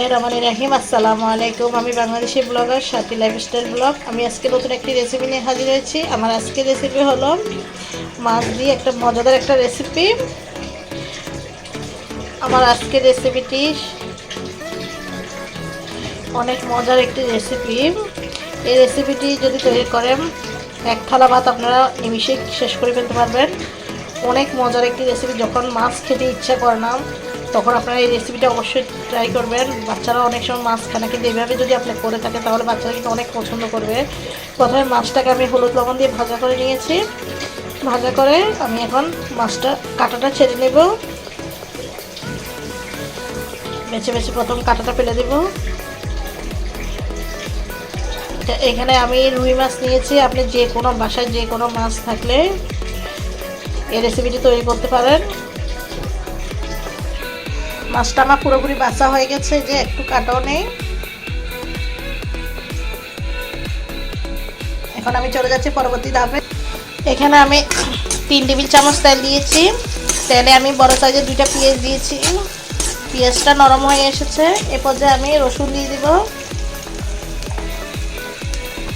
বিসমিল্লাহিররহমানিররহিম। আসসালামু আলাইকুম। আমি বাংলাদেশি ব্লগার সাথী লাইফস্টাইল ব্লগ। আমি আজকে নতুন একটি রেসিপি নিয়ে হাজির হয়েছি। আমার আজকের রেসিপি হলো মাছ দিয়ে একটা মজাদার একটা রেসিপি। আমার আজকের রেসিপিটি অনেক মজার একটি রেসিপি। এই রেসিপিটি যদি তৈরি করেন এক থালা ভাত আপনারা নিমিষে শেষ করে ফেলতে পারবেন। অনেক মজার একটি রেসিপি। যখন মাছ খেতে ইচ্ছা করে না তখন আপনারা এই রেসিপিটা অবশ্যই ট্রাই করবেন। বাচ্চারা অনেক সময় মাছ খায় না, কিন্তু এইভাবে যদি আপনি করে থাকেন তাহলে বাচ্চারা কিন্তু অনেক পছন্দ করবে। প্রথমে মাছটাকে আমি হলুদ লবণ দিয়ে ভাজা করে নিয়েছি। ভাজা করে আমি এখন মাছটা কাঁটাটা ছেড়ে নেব। বেছে বেছে প্রথম কাঁটাটা ফেলে দেব। এখানে আমি রুই মাছ নিয়েছি। আপনি যে কোনো বাসায় যে কোনো মাছ থাকলে এই রেসিপিটি তৈরি করতে পারেন। মাছটা আমার পুরোপুরি বাছা হয়ে গেছে, যে একটু কাটাও নেই। এখন আমি চলে যাচ্ছি পরবর্তী ধাপে। এখানে আমি 3 টেবিল চামচ তেল দিয়েছি। তেলে আমি বড় সাইজের 2টা পেঁয়াজ দিয়েছি। পেঁয়াজটা নরম হয়ে এসেছে। এ পর্যায়ে আমি রসুন দিয়ে দিব।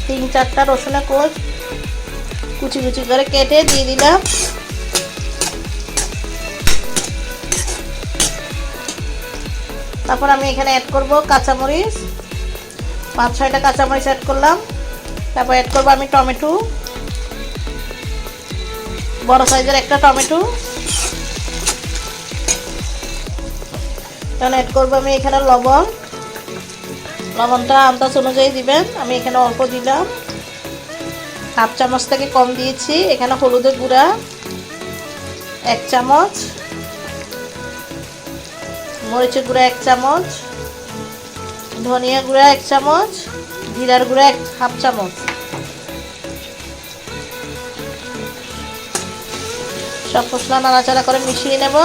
3-4টা রসুনের কোষ কুচি কুচি করে কেটে দিয়ে দিলাম। তারপর আমি এখানে অ্যাড করব কাঁচামরিচ। 5-6টা কাঁচামরিচ অ্যাড করলাম। তারপর অ্যাড করব আমি টমেটো, বড় সাইজের একটা টমেটো। এখন অ্যাড করব আমি এখানে লবণ। লবণটা আন্দাজ অনুযায়ী দিবেন। আমি এখানে অল্প দিলাম, হাফ চামচ থেকে কম দিয়েছি। এখানে হলুদের গুঁড়া 1 চামচ, মরিচের গুঁড়া 1 চামচ, ধনিয়া গুঁড়া 1 চামচ, জিরার গুঁড়া হাফ চামচ। সব মশলা নাড়াচাড়া করে মিশিয়ে নেব।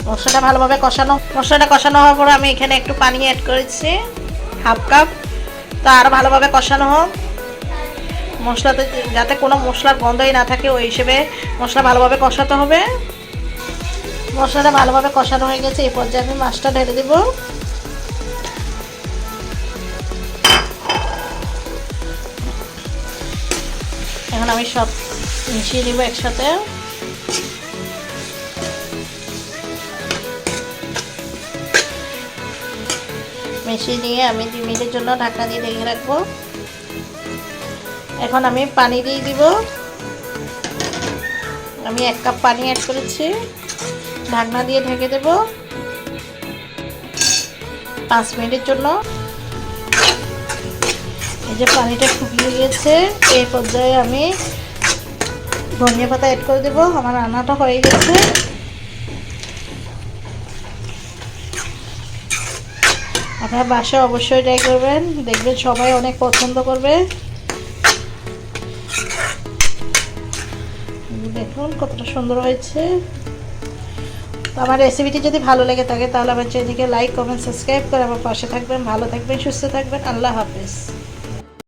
মশলাটা ভালোভাবে কষানো হওয়ার পর আমি এখানে একটু পানি অ্যাড করেছি, হাফ কাপ। তো আরও ভালোভাবে কষানো হোক। মশলাতে যাতে কোনো মশলার গন্ধই না থাকে, ওই হিসেবে মশলা ভালোভাবে কষাতে হবে। মশলাটা ভালোভাবে কষানো হয়ে গেছে। এই পর্যায়ে আমি মাছটা ঢেলে দেব। এখন আমি সব মিশিয়ে নেব একসাথে। মিশিয়ে নিয়ে আমি 2 মিনিটের জন্য ঢাকনা দিয়ে ঢেকে রাখবো। এখন আমি পানি দিয়ে দিব। আমি 1 কাপ পানি অ্যাড করেছি। ঢাকনা দিয়ে ঢেকে দেব 5 মিনিটের জন্য। এই যে পানিটা শুকিয়ে গেছে, এই পর্যায়ে আমি ধনিয়া পাতা অ্যাড করে দেব। আমার রান্নাটা হয়ে গেছে। আপনারা বাসায় অবশ্যই ট্রাই করবেন, দেখবেন সবাই অনেক পছন্দ করবে। দেখুন কতটা সুন্দর হয়েছে। তো আমার রেসিপিটি যদি ভালো লেগে থাকে তাহলে আমার চ্যানেলকে লাইক, কমেন্ট, সাবস্ক্রাইব করে আমার পাশে থাকবেন। ভালো থাকবেন, সুস্থ থাকবেন। আল্লাহ হাফেজ।